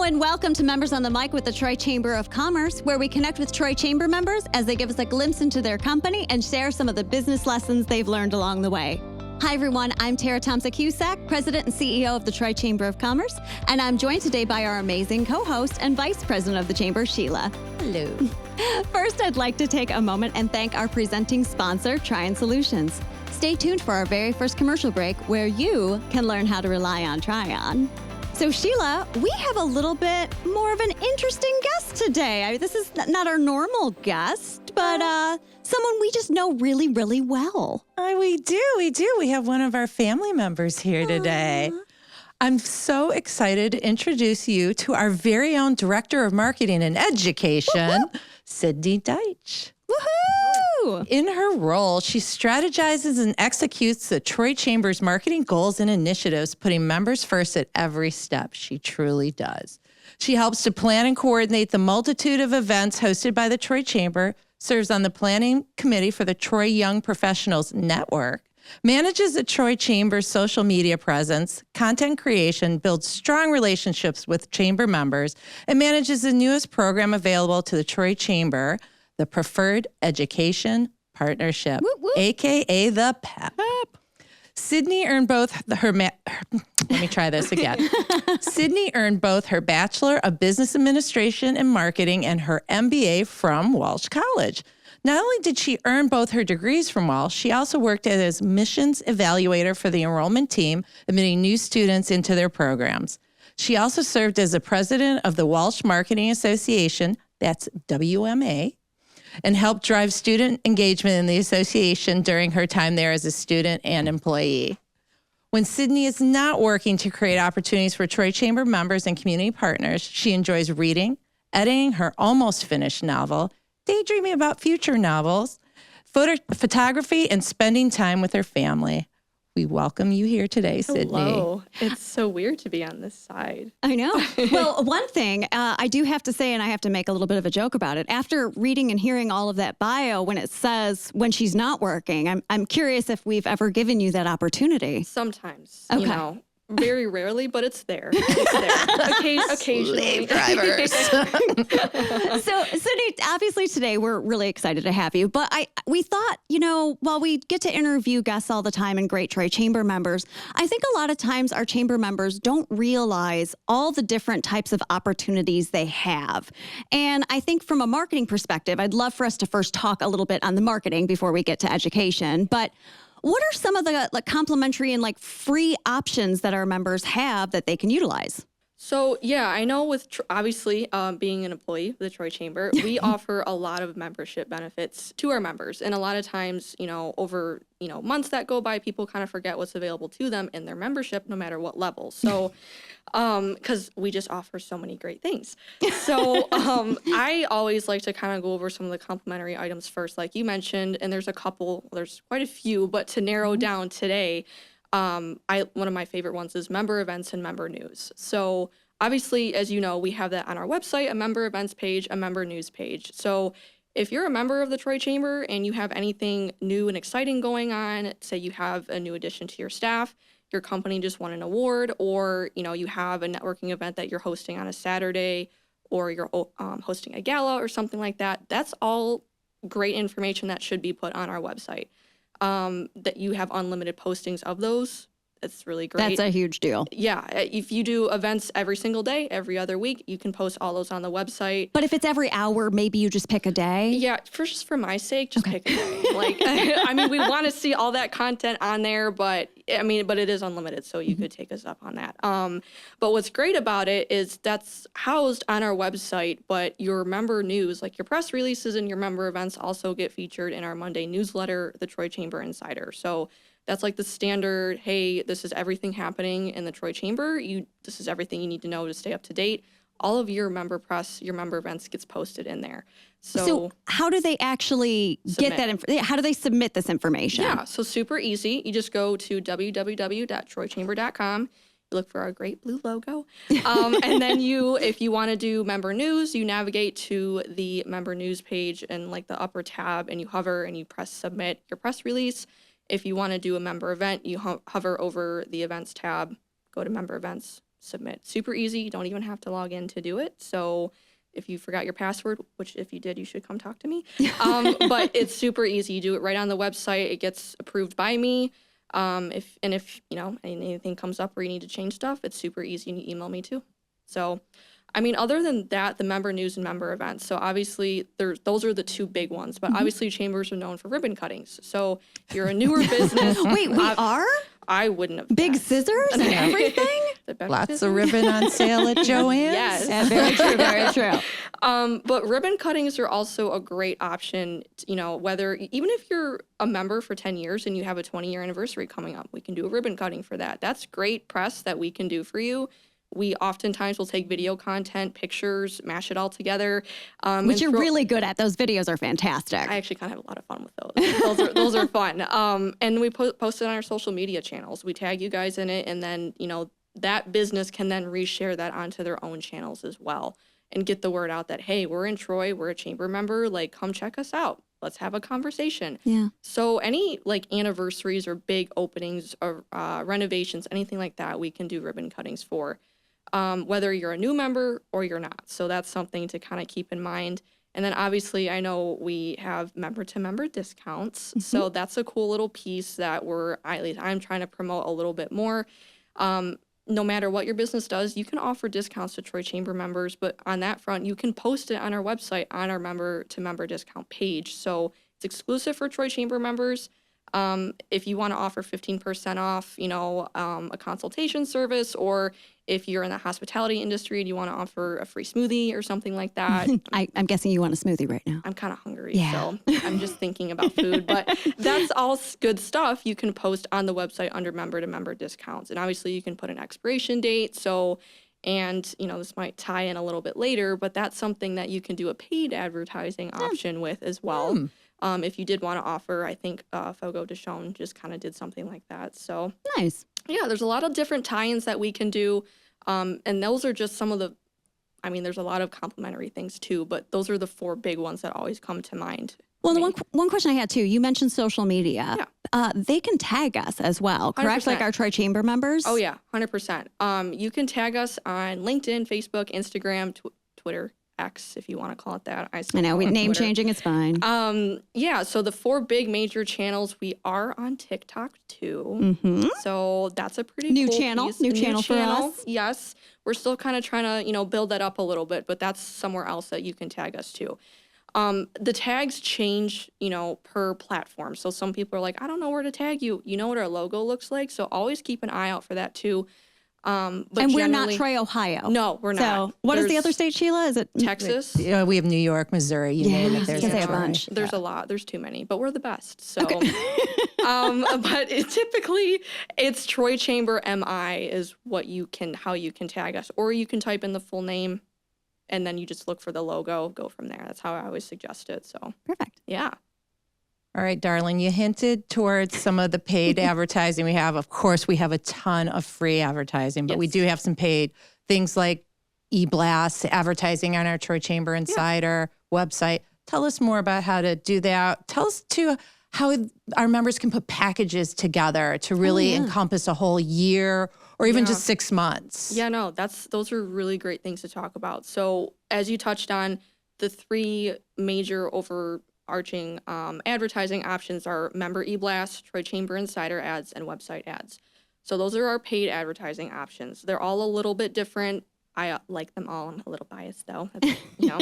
Hello and welcome to Members on the Mic with the Troy Chamber of Commerce, where we connect with Troy Chamber members as they give us a glimpse into their company and share some of the business lessons they've learned along the way. Hi everyone, I'm Tara Thompson-Cusack, President and CEO of the Troy Chamber of Commerce, and I'm joined today by our amazing co-host and Vice President of the Chamber, Sheila. Hello. First, I'd like to take a moment and thank our presenting sponsor, Tryon Solutions. Stay tuned for our very first commercial break where you can learn how to rely on Tryon. So Sheila, we have a little bit more of an interesting guest today. This is not our normal guest, but someone we just know really, really well. We do. We have one of our family members here today. I'm so excited to introduce you to our very own Director of Marketing and Education, Sydney Dych. Woohoo! In her role, she strategizes and executes the Troy Chamber's marketing goals and initiatives, putting members first at every step. She truly does. She helps to plan and coordinate the multitude of events hosted by the Troy Chamber, serves on the planning committee for the Troy Young Professionals Network, manages the Troy Chamber's social media presence, content creation, builds strong relationships with Chamber members, and manages the newest program available to the Troy Chamber, the Preferred Education Partnership, a.k.a. the PEP. Sydney earned both Sydney earned both her Bachelor of Business Administration and Marketing and her MBA from Walsh College. Not only did she earn both her degrees from Walsh, she also worked as missions evaluator for the enrollment team, admitting new students into their programs. She also served as the president of the Walsh Marketing Association, that's WMA, and helped drive student engagement in the association during her time there as a student and employee. When Sydney is not working to create opportunities for Troy Chamber members and community partners, she enjoys reading, editing her almost finished novel, daydreaming about future novels, photography, and spending time with her family. We welcome you here today, Sydney. Hello. It's so weird to be on this side. I know. Well, one thing I do have to say, and I have to make a little bit of a joke about it, after reading and hearing all of that bio, when it says when she's not working, I'm curious if we've ever given you that opportunity. Sometimes, Okay. Very rarely, but it's there. It's there. Occasionally. Drivers. So, Sydney, obviously today we're really excited to have you, but we thought, while we get to interview guests all the time and great Troy Chamber members, I think a lot of times our Chamber members don't realize all the different types of opportunities they have. And I think from a marketing perspective, I'd love for us to first talk a little bit on the marketing before we get to education, but what are some of the complimentary and free options that our members have that they can utilize? So, yeah, I know with obviously being an employee of the Troy Chamber, we offer a lot of membership benefits to our members. And a lot of times, over, months that go by, people kind of forget what's available to them in their membership, no matter what level. So, because we just offer so many great things. So I always like to kind of go over some of the complimentary items first, like you mentioned, and there's quite a few, but to narrow down today, one of my favorite ones is member events and member news. So obviously, as you know, we have that on our website, a member events page, a member news page. So if you're a member of the Troy Chamber and you have anything new and exciting going on, say you have a new addition to your staff, your company just won an award, or you have a networking event that you're hosting on a Saturday, or you're hosting a gala or something like that, that's all great information that should be put on our website. That you have unlimited postings of those. It's really great. That's a huge deal. Yeah. If you do events every single day, every other week, you can post all those on the website. But if it's every hour, maybe you just pick a day? Yeah. Just for my sake, just pick a day. We want to see all that content on there, but it is unlimited. So you could take us up on that. But what's great about it is that's housed on our website, but your member news, like your press releases and your member events, also get featured in our Monday newsletter, the Troy Chamber Insider. So that's like the standard, hey, this is everything happening in the Troy Chamber. This is everything you need to know to stay up to date. All of your member press, your member events gets posted in there. So how do they actually get that? How do they submit this information? Yeah, so super easy. You just go to www.troychamber.com. You look for our great blue logo. And then if you want to do member news, you navigate to the member news page in the upper tab, and you hover and you press submit your press release. If you want to do a member event, you hover over the events tab, go to member events, submit. Super easy. You don't even have to log in to do it. So if you forgot your password, which if you did, you should come talk to me. But it's super easy. You do it right on the website. It gets approved by me. If you know anything comes up where you need to change stuff, it's super easy, and you email me too. So, I mean, other than that, the member news and member events. So obviously, those are the two big ones. But obviously, chambers are known for ribbon cuttings. So if you're a newer business, Wait, we are? I wouldn't have Big guessed. scissors and everything? The best Lots scissors. of ribbon on sale at Joann's. Yes. Yeah, very true, very true. But ribbon cuttings are also a great option, you know, whether, even if you're a member for 10 years and you have a 20-year anniversary coming up, we can do a ribbon cutting for that. That's great press that we can do for you. We oftentimes will take video content, pictures, mash it all together. Which you're really good at. Those videos are fantastic. I actually kind of have a lot of fun with those. Those are fun. And we post it on our social media channels. We tag you guys in it, and then, you know, that business can then reshare that onto their own channels as well and get the word out that, hey, we're in Troy, we're a chamber member, like, come check us out. Let's have a conversation. Yeah. So any like anniversaries or big openings or renovations, anything like that, we can do ribbon cuttings for. Whether you're a new member or you're not. So that's something to kind of keep in mind. And then obviously I know we have member to member discounts. So that's a cool little piece that I'm trying to promote a little bit more. No matter what your business does, you can offer discounts to Troy Chamber members, but on that front, you can post it on our website on our member to member discount page. So it's exclusive for Troy Chamber members. If you want to offer 15% off, you know, a consultation service, or if you're in the hospitality industry and you want to offer a free smoothie or something like that. I'm guessing you want a smoothie right now. I'm kind of hungry, Yeah. so I'm just thinking about food. But that's all good stuff you can post on the website under member to member discounts. And obviously you can put an expiration date. So, and, you know, this might tie in a little bit later, but that's something that you can do a paid advertising option with as well. If you did want to offer, I think Fogo de Chaume just kind of did something like that. So Nice. yeah, there's a lot of different tie-ins that we can do. And those are just some of the, I mean, there's a lot of complementary things too, but those are the four big ones that always come to mind. Well, the one question I had too, you mentioned social media. Yeah. They can tag us as well, correct? 100%. Like our Troy Chamber members? Oh yeah, 100%. You can tag us on LinkedIn, Facebook, Instagram, Twitter, X, if you want to call it that. I know, name changing is fine. Yeah, so the four big major channels, we are on TikTok too. So that's a pretty New cool channel, piece. new channel for us. Yes, we're still kind of trying to, you know, build that up a little bit, but that's somewhere else that you can tag us to. The tags change, you know, per platform. So some people are like, I don't know where to tag you. You know what our logo looks like? So always keep an eye out for that too. But and we're not Troy, Ohio. No, we're not. So what is the There's other state, Sheila? Is it Texas? Yeah, we have New York, Missouri, you name it. There's I was gonna say a Troy. bunch. There's a lot. There's too many, but we're the best. So, but typically it's Troy Chamber MI is how you can tag us, or you can type in the full name, and then you just look for the logo, go from there. That's how I always suggest it. So Perfect. yeah. All right, darling, you hinted towards some of the paid advertising we have. Of course, we have a ton of free advertising, but we Yes. do have some paid things like e-blast advertising on our Troy Chamber Insider website. Tell us more about how to do that. Tell us too how our members can put packages together to really encompass a whole year or even just 6 months. Yeah, no, those are really great things to talk about. So as you touched on, the three major overarching advertising options are member e-blast, Troy Chamber Insider ads, and website ads. So those are our paid advertising options. They're all a little bit different. I like them all. I'm a little biased though, you know.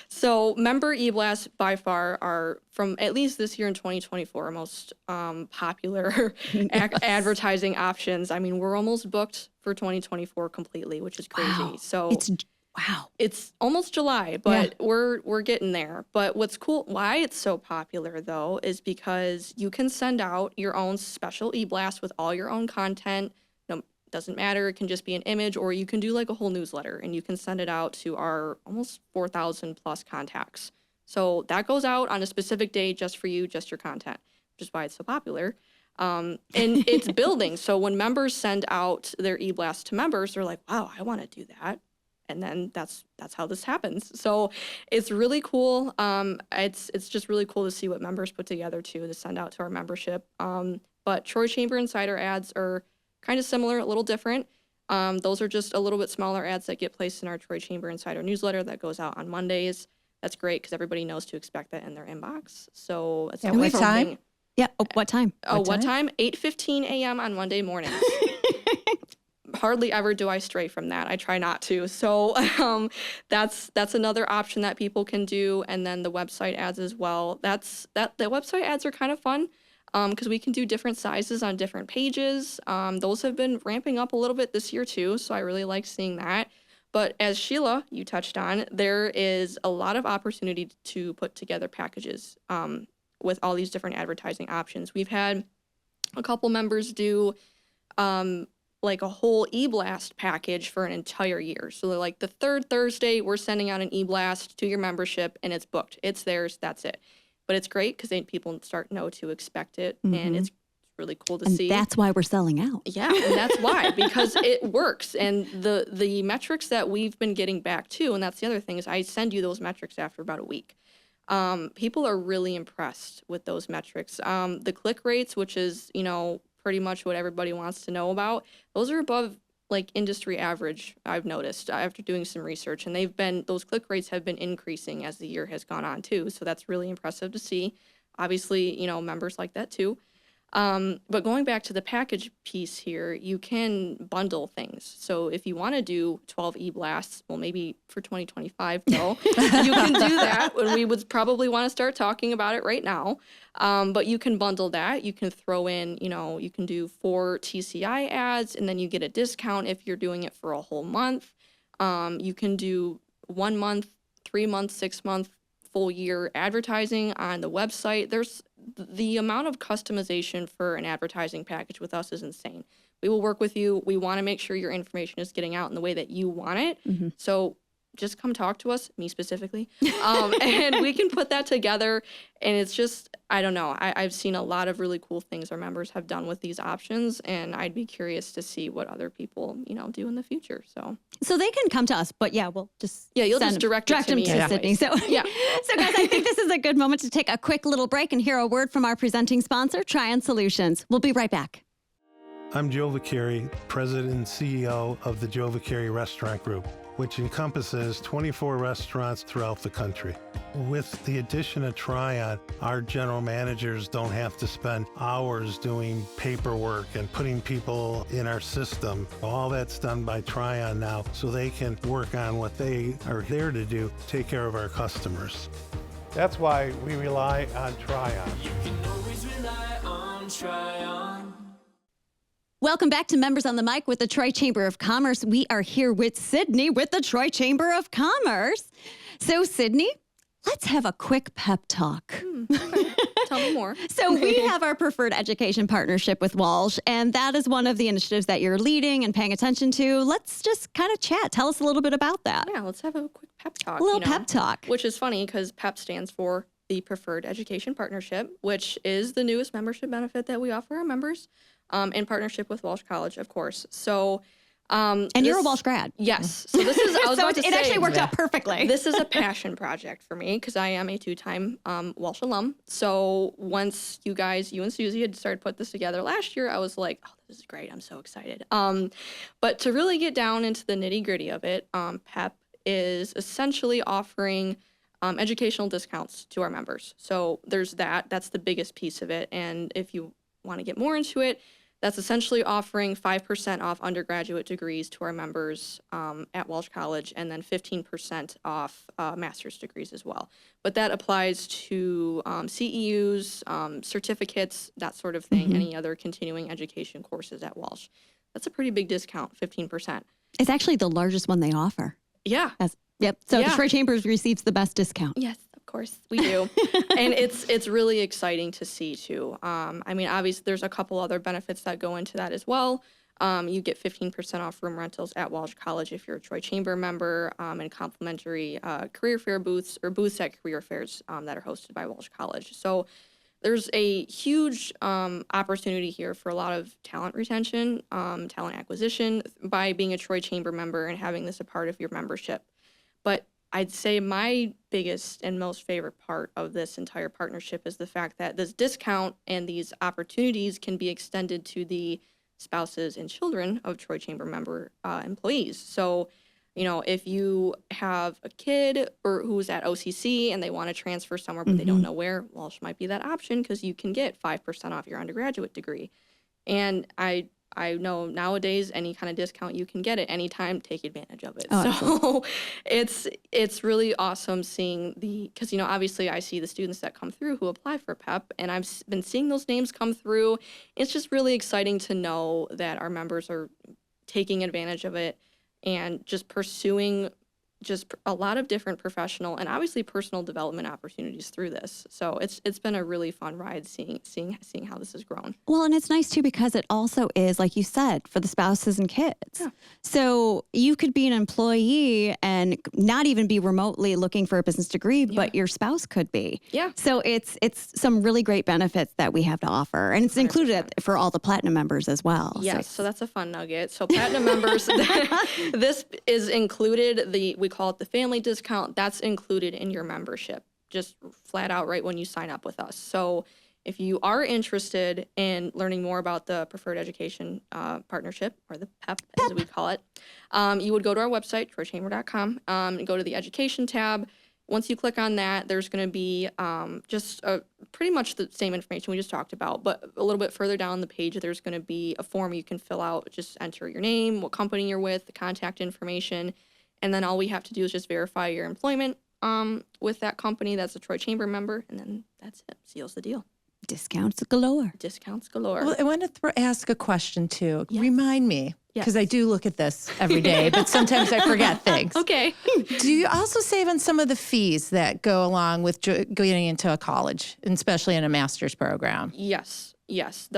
So member e-blast by far are, from at least this year in 2024, most popular advertising options. I mean, we're almost booked for 2024 completely, which is crazy. Wow. So Wow. it's almost July, but we're getting there. But what's cool, why it's so popular though, is because you can send out your own special e-blast with all your own content. No, doesn't matter. It can just be an image, or you can do like a whole newsletter, and you can send it out to our almost 4,000 plus contacts. So that goes out on a specific day just for you, just your content, which is why it's so popular. And it's building. So when members send out their e-blast to members, they're like, wow, I want to do that. And then that's how this happens. So it's really cool. It's just really cool to see what members put together too to send out to our membership. But Troy Chamber Insider ads are kind of similar, a little different. Those are just a little bit smaller ads that get placed in our Troy Chamber Insider newsletter that goes out on Mondays. That's great because everybody knows to expect that in their inbox. So it's At what time? Yeah. Oh, what time? What time? 8:15 a.m. on Monday mornings. Hardly ever do I stray from that. I try not to. So that's another option that people can do. And then the website ads as well. The website ads are kind of fun because we can do different sizes on different pages. Those have been ramping up a little bit this year too. So I really like seeing that. But as Sheila, you touched on, there is a lot of opportunity to put together packages with all these different advertising options. We've had a couple members do like a whole e-blast package for an entire year. So like the third Thursday, we're sending out an e-blast to your membership and it's booked. It's theirs. That's it. But it's great because then people start know to expect it. And it's really cool to see. That's why we're selling out. Yeah, and that's why, because it works. And the metrics that we've been getting back too, and that's the other thing, is I send you those metrics after about a week. People are really impressed with those metrics. The click rates, which is, pretty much what everybody wants to know about, those are above like industry average, I've noticed after doing some research, and those click rates have been increasing as the year has gone on too. So that's really impressive to see. Obviously, members like that too. But going back to the package piece here, you can bundle things. So if you want to do 12 e-blasts, well, maybe for 2025, though, you can do that. And we would probably want to start talking about it right now. But you can bundle that. You can throw in, you can do 4 TCI ads, and then you get a discount if you're doing it for a whole month. You can do 1 month, 3 months, 6 month, full year advertising on the website. There's the amount of customization for an advertising package with us is insane. We will work with you. We want to make sure your information is getting out in the way that you want it. So just come talk to us, me specifically, and we can put that together. And it's just, I don't know. I've seen a lot of really cool things our members have done with these options, and I'd be curious to see what other people, do in the future. So they can come to us, but we'll just you'll just direct it to them me to Sydney. So yeah. So guys, I think this is a good moment to take a quick little break and hear a word from our presenting sponsor, Tryon Solutions. We'll be right back. I'm Joe Vicari, President and CEO of the Joe Vicari Restaurant Group, which encompasses 24 restaurants throughout the country. With the addition of Tryon, our general managers don't have to spend hours doing paperwork and putting people in our system. All that's done by Tryon now, so they can work on what they are there to do, take care of our customers. That's why we rely on Tryon. You can always rely on Tryon. Welcome back to Members on the Mic with the Troy Chamber of Commerce. We are here with Sydney with the Troy Chamber of Commerce. So, Sydney, let's have a quick pep talk. Tell me more. So we have our preferred education partnership with Walsh, and that is one of the initiatives that you're leading and paying attention to. Let's just kind of chat. Tell us a little bit about that. Yeah, let's have a quick pep talk. A little pep talk. Which is funny because PEP stands for the Preferred Education Partnership, which is the newest membership benefit that we offer our members in partnership with Walsh College, of course. So, and you're a Walsh grad. Yes. So this is, I was so about to say, it actually worked out perfectly. This is a passion project for me because I am a 2-time Walsh alum. So once you and Susie had started put this together last year, I was like, oh, this is great. I'm so excited. But to really get down into the nitty gritty of it, PEP is essentially offering educational discounts to our members. So there's that. That's the biggest piece of it. And if you want to get more into it, that's essentially offering 5% off undergraduate degrees to our members at Walsh College, and then 15% off master's degrees as well. But that applies to CEUs, certificates, that sort of thing, any other continuing education courses at Walsh. That's a pretty big discount, 15%. It's actually the largest one they offer. Yeah. Yep. So the Troy Chambers receives the best discount. Yes, of course we do. And it's really exciting to see too. I mean, obviously there's a couple other benefits that go into that as well. You get 15% off room rentals at Walsh College if you're a Troy Chamber member, and complimentary career fair booths or booths at career fairs that are hosted by Walsh College. So there's a huge opportunity here for a lot of talent retention, talent acquisition by being a Troy Chamber member and having this a part of your membership. But I'd say my biggest and most favorite part of this entire partnership is the fact that this discount and these opportunities can be extended to the spouses and children of Troy Chamber member employees. So, if you have a kid or who's at OCC and they want to transfer somewhere but they don't know where, Walsh might be that option because you can get 5% off your undergraduate degree. And I know nowadays any kind of discount you can get at any time, take advantage of it. So it's really awesome seeing because obviously I see the students that come through who apply for PEP, and I've been seeing those names come through. It's just really exciting to know that our members are taking advantage of it and just pursuing just a lot of different professional and obviously personal development opportunities through this. So it's been a really fun ride seeing how this has grown. Well, and it's nice too because it also is, like you said, for the spouses and kids. Yeah. So you could be an employee and not even be remotely looking for a business degree, but your spouse could be. Yeah. So it's some really great benefits that we have to offer, and it's 100%. Included for all the platinum members as well. Yes, so that's a fun nugget. So platinum members, this is included. We call it the family discount. That's included in your membership, just flat out right when you sign up with us. So if you are interested in learning more about the Preferred Education Partnership, or the PEP, as we call it, you would go to our website, troychamber.com, and go to the Education tab. Once you click on that, there's going to be pretty much the same information we just talked about, but a little bit further down the page, there's going to be a form you can fill out. Just enter your name, what company you're with, the contact information, and then all we have to do is just verify your employment with that company that's a Troy Chamber member, and then that's it. Seals the deal. Discounts galore. Discounts galore. Well, I want to ask a question too. Yes. Remind me, because Yes. I do look at this every day, but sometimes I forget things. Okay. Do you also save on some of the fees that go along with getting into a college, and especially in a master's program? Yes. Just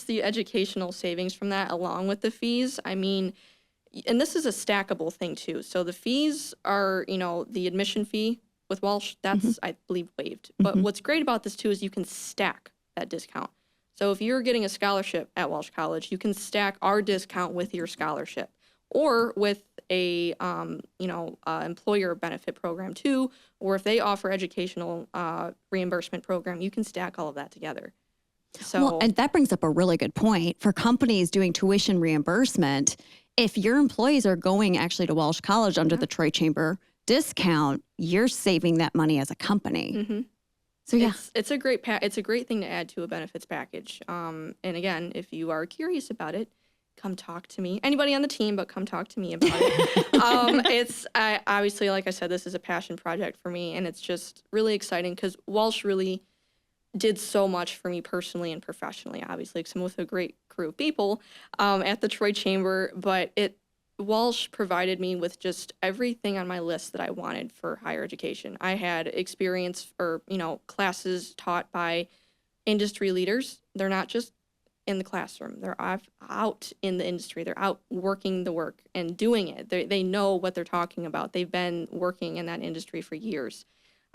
the educational savings from that along with the fees. I mean, and this is a stackable thing too. So the fees are, the admission fee with Walsh, that's, I believe, waived. But what's great about this too is you can stack that discount. So if you're getting a scholarship at Walsh College, you can stack our discount with your scholarship, or with a employer benefit program too, or if they offer educational reimbursement program, you can stack all of that together. So, well, and that brings up a really good point for companies doing tuition reimbursement. If your employees are going actually to Walsh College under the Troy Chamber discount, you're saving that money as a company. So yeah, it's a great thing to add to a benefits package. And again, if you are curious about it, come talk to me. Anybody on the team, but come talk to me about it. Obviously, like I said, this is a passion project for me, and it's just really exciting because Walsh really did so much for me personally and professionally, obviously, because I'm with a great crew of people at the Troy Chamber, but Walsh provided me with just everything on my list that I wanted for higher education. I had experience or, classes taught by industry leaders. They're not just in the classroom. They're out in the industry. They're out working the work and doing it. They know what they're talking about. They've been working in that industry for years.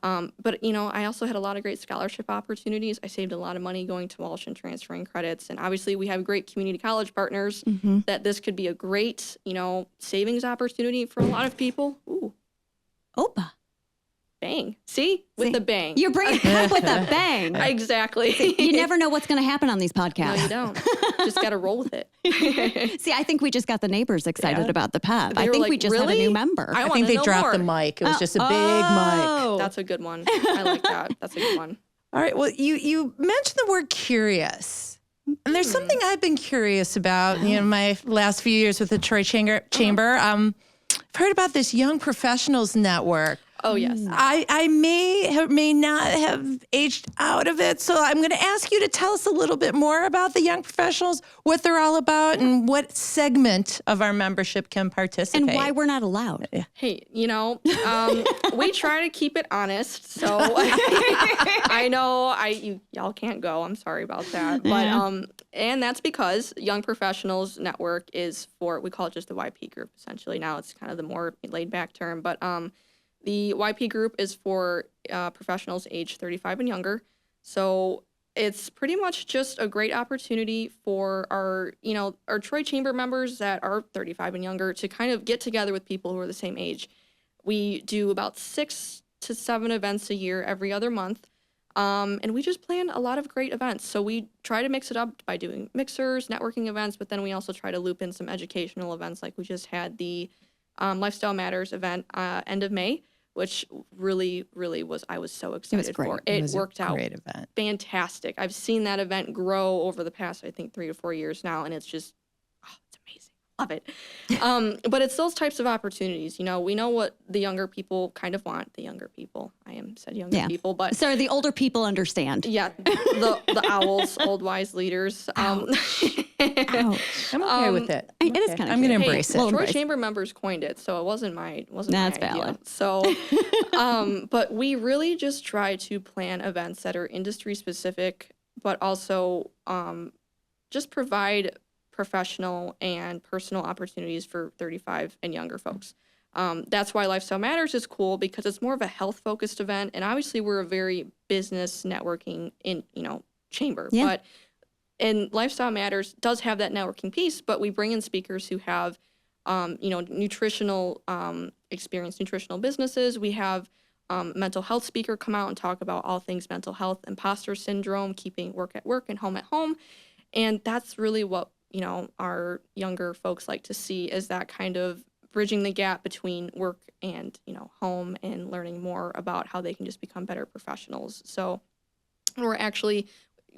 But I also had a lot of great scholarship opportunities. I saved a lot of money going to Walsh and transferring credits. And obviously we have great community college partners that this could be a great, savings opportunity for a lot of people. Ooh. Opa. Bang. See? With the bang. You bring it up with a bang. Exactly. You never know what's going to happen on these podcasts. No, you don't. Just got to roll with it. See, I think we just got the neighbors excited about the PEP. I think like, we just really? have a new member. I think they dropped the mic. It was just a big mic. That's a good one. I like that. That's a good one. All right. Well, you mentioned the word curious. And there's something I've been curious about, my last few years with the Troy Chamber. I've heard about this Young Professionals Network. Oh, yes. I may not have aged out of it, so I'm going to ask you to tell us a little bit more about the Young Professionals, what they're all about, and what segment of our membership can participate. And why we're not allowed. Hey, we try to keep it honest, so I know y'all can't go. I'm sorry about that, but and that's because Young Professionals Network is we call it just the YP group essentially. Now it's kind of the more laid back term, but the YP group is for professionals age 35 and younger. So it's pretty much just a great opportunity for our Troy Chamber members that are 35 and younger to kind of get together with people who are the same age. We do about 6 to 7 events a year every other month. And we just plan a lot of great events. So we try to mix it up by doing mixers, networking events, but then we also try to loop in some educational events. Like we just had the Lifestyle Matters event end of May, which really I was so excited great. for. It was a worked out great event. fantastic. I've seen that event grow over the past, I think, 3 to 4 years now, and it's just, it's amazing. Love it. But it's those types of opportunities. You know, we know what the younger people kind of want. The younger people, said younger people, but So the older people understand. yeah, the owls, old wise leaders. Ouch. I'm okay with it. It is Okay. kinda I'm going to cute. embrace Hey, it. well, Troy embrace. Chamber members coined it, so it wasn't my That's idea. valid. So, but we really just try to plan events that are industry specific, but also just provide professional and personal opportunities for 35 and younger folks. That's why Lifestyle Matters is cool, because it's more of a health focused event, and obviously we're a very business networking chamber, Yeah. but. And Lifestyle Matters does have that networking piece, but we bring in speakers who have, nutritional experience, nutritional businesses. We have mental health speaker come out and talk about all things mental health, imposter syndrome, keeping work at work and home at home. And that's really what, our younger folks like to see, is that kind of bridging the gap between work and, home, and learning more about how they can just become better professionals. So we're actually,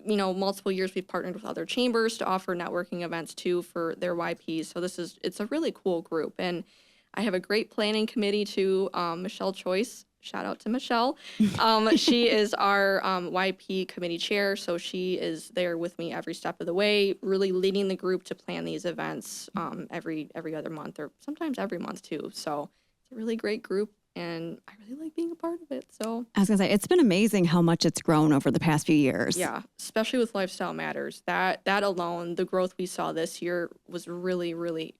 multiple years we've partnered with other chambers to offer networking events too for their YPs. So it's a really cool group. And I have a great planning committee too. Michelle Choice, shout out to Michelle. She is our YP committee chair. So she is there with me every step of the way, really leading the group to plan these events every other month, or sometimes every month too. So it's a really great group, and I really like being a part of it. So I was going to say, it's been amazing how much it's grown over the past few years. yeah, especially with Lifestyle Matters. That alone, the growth we saw this year was really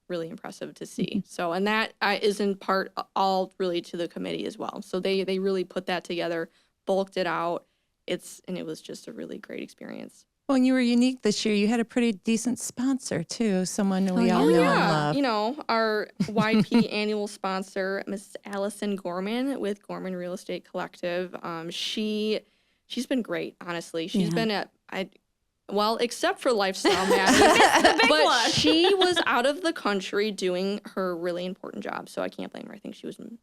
impressive to see. So, and that is in part all really to the committee as well. So they really put that together, bulked it out. It was just a really great experience. Well, and you were unique this year. You had a pretty decent sponsor, too. Someone we all know and love. Our YP annual sponsor, Miss Allison Gorman with Gorman Real Estate Collective. She's been great, honestly. She's been except for Lifestyle Matters, but she was out of the country doing her really important job. So I can't blame her. I think she was in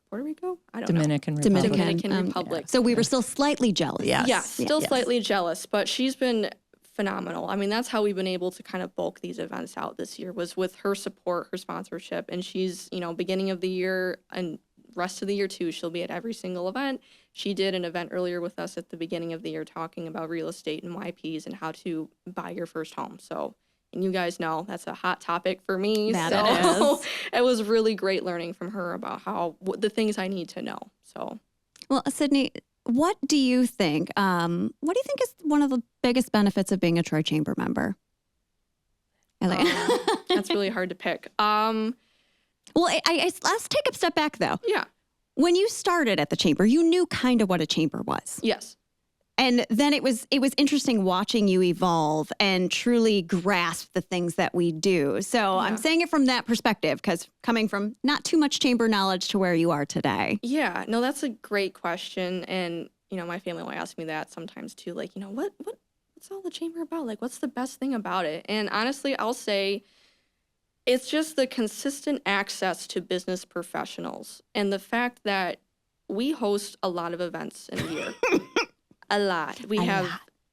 Puerto Rico? I don't know. Dominican Republic. Dominican Republic. So we were still slightly jealous. Yes. Yeah, still Yes. slightly jealous, but she's been phenomenal. I mean, that's how we've been able to kind of bulk these events out this year, was with her support, her sponsorship. And she's, beginning of the year and rest of the year too, she'll be at every single event. She did an event earlier with us at the beginning of the year talking about real estate and YPs and how to buy your first home. So, and you guys know that's a hot topic for me. That so it is. it was really great learning from her about the things I need to know. So, Well, Sydney, what do you think? What do you think is one of the biggest benefits of being a Troy Chamber member? that's really hard to pick. Well, let's take a step back though. Yeah. When you started at the chamber, you knew kind of what a chamber was. Yes. And then it was interesting watching you evolve and truly grasp the things that we do. So I'm saying it from that perspective, because coming from not too much chamber knowledge to where you are today. Yeah, no, that's a great question. And, my family will ask me that sometimes too, like, what's all the chamber about? Like, what's the best thing about it? And honestly, I'll say it's just the consistent access to business professionals and the fact that we host a lot of events in a year. A lot. We have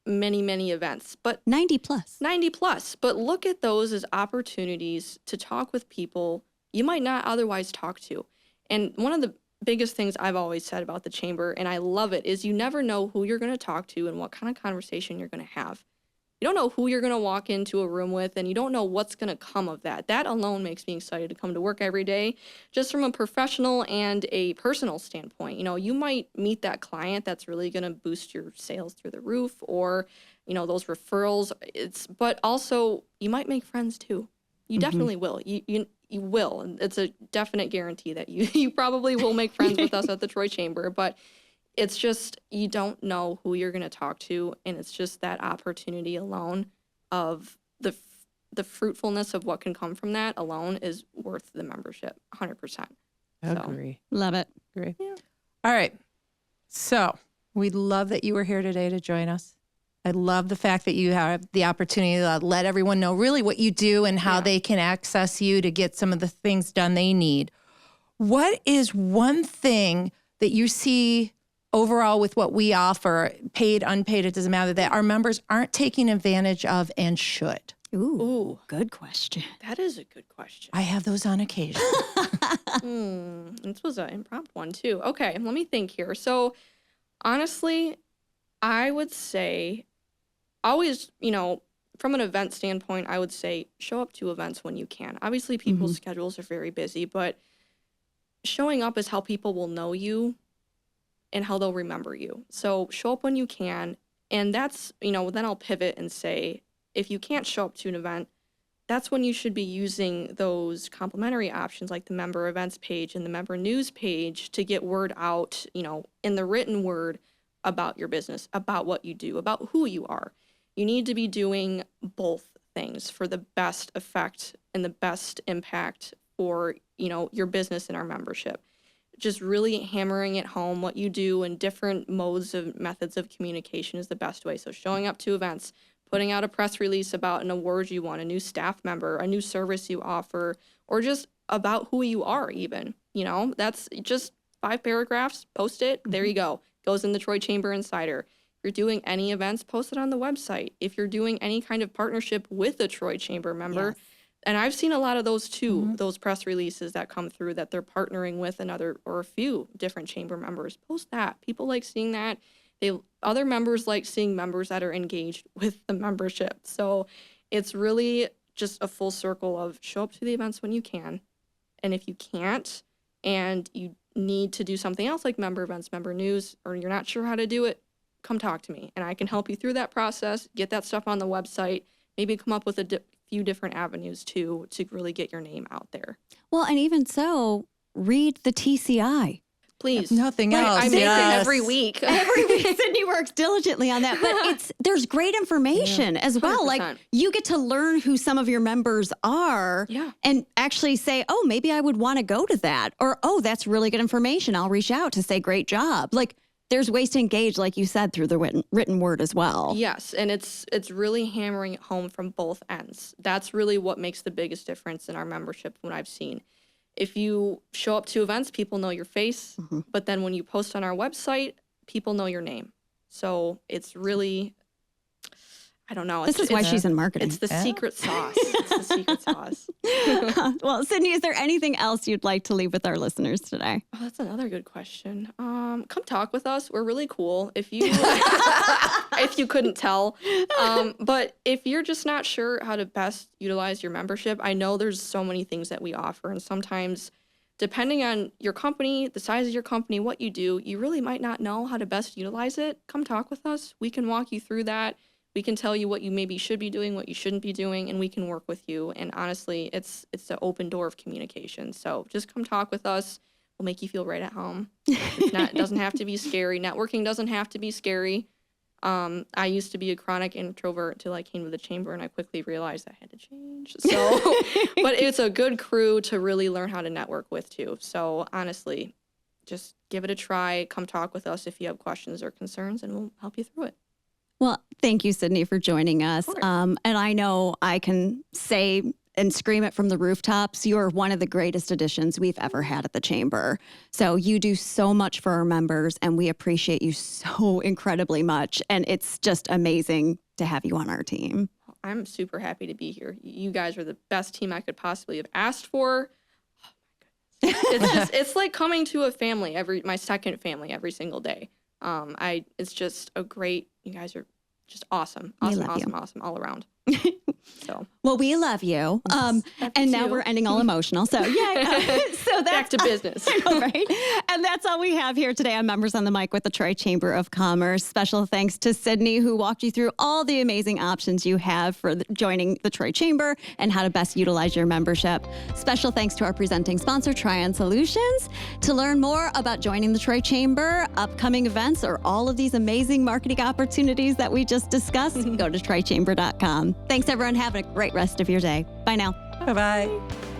many events, but 90 plus. 90 plus. But look at those as opportunities to talk with people you might not otherwise talk to. And one of the biggest things I've always said about the chamber, and I love it, is you never know who you're going to talk to and what kind of conversation you're going to have. You don't know who you're going to walk into a room with, and you don't know what's going to come of that. That alone makes me excited to come to work every day, just from a professional and a personal standpoint. You might meet that client that's really going to boost your sales through the roof, or, those referrals. But also you might make friends too. You definitely will. You will. And it's a definite guarantee that you probably will make friends with us at the Troy Chamber. But it's just, you don't know who you're going to talk to. And it's just that opportunity alone of the fruitfulness of what can come from that alone is worth the membership, 100%. Agree. Love it. Agree. Yeah. All right. So We love that you were here today to join us. I love the fact that you have the opportunity to let everyone know really what you do and how they can access you to get some of the things done they need. What is one thing that you see overall with what we offer, paid, unpaid, it doesn't matter, that our members aren't taking advantage of and should? Ooh, good question. That is a good question. I have those on occasion. This was an impromptu one too. Okay, let me think here. So honestly, I would say always, from an event standpoint, I would say show up to events when you can. Obviously, people's schedules are very busy, but showing up is how people will know you and how they'll remember you. So show up when you can. And that's, then I'll pivot and say, if you can't show up to an event, that's when you should be using those complimentary options like the member events page and the member news page to get word out, in the written word about your business, about what you do, about who you are. You need to be doing both things for the best effect and the best impact for, your business and our membership. Just really hammering it home what you do and different modes of methods of communication is the best way. So showing up to events, putting out a press release about an award you won, a new staff member, a new service you offer, or just about who you are even, that's just 5 paragraphs, post it, there you go. Goes in the Troy Chamber Insider. If you're doing any events, post it on the website. If you're doing any kind of partnership with a Troy Chamber member, and I've seen a lot of those too, those press releases that come through that they're partnering with another or a few different chamber members. Post that. People like seeing that. Other members like seeing members that are engaged with the membership. So it's really just a full circle of show up to the events when you can. And if you can't and you need to do something else like member events, member news, or you're not sure how to do it, come talk to me and I can help you through that process, get that stuff on the website, maybe come up with a few different avenues to really get your name out there. Well, and even so, read the TCI. Please. If nothing else. I make it every week. Every week, Sydney works diligently on that. But there's great information as well. 100%. Like you get to learn who some of your members are and actually say, oh, maybe I would want to go to that. Or, oh, that's really good information. I'll reach out to say, great job. Like there's ways to engage, like you said, through the written word as well. Yes, and it's really hammering it home from both ends. That's really what makes the biggest difference in our membership from what I've seen. If you show up to events, people know your face, but then when you post on our website, people know your name. So it's really, I don't know. This is why she's in marketing. It's the secret sauce. It's the secret sauce. Well, Sydney, is there anything else you'd like to leave with our listeners today? Oh, that's another good question. Come talk with us. We're really cool. If you if you couldn't tell, but if you're just not sure how to best utilize your membership, I know there's so many things that we offer, and sometimes depending on your company, the size of your company, what you do, you really might not know how to best utilize it. Come talk with us. We can walk you through that. We can tell you what you maybe should be doing, what you shouldn't be doing, and we can work with you. And honestly, it's an open door of communication. So just come talk with us. We'll make you feel right at home. It doesn't have to be scary. Networking doesn't have to be scary. I used to be a chronic introvert until I came to the chamber, and I quickly realized I had to change. So, but it's a good crew to really learn how to network with too. So honestly, just give it a try. Come talk with us if you have questions or concerns, and we'll help you through it. Well, thank you, Sydney, for joining us. And I know I can say and scream it from the rooftops, you're one of the greatest additions we've ever had at the chamber. So you do so much for our members, and we appreciate you so incredibly much. And it's just amazing to have you on our team. I'm super happy to be here. You guys are the best team I could possibly have asked for. Oh my goodness. It's like coming to a family, my second family every single day. It's just you guys are just awesome all around. So well, we love you. And now we're ending all emotional. So so that's back to business. Right. And that's all we have here today on Members on the Mic with the Troy Chamber of Commerce. Special thanks to Sydney, who walked you through all the amazing options you have for joining the Troy Chamber and how to best utilize your membership. Special thanks to our presenting sponsor, Tryon Solutions. To learn more about joining the Troy Chamber, upcoming events, or all of these amazing marketing opportunities that we just discussed, go to troychamber.com. Thanks, everyone. Have a great rest of your day. Bye now. Bye-bye.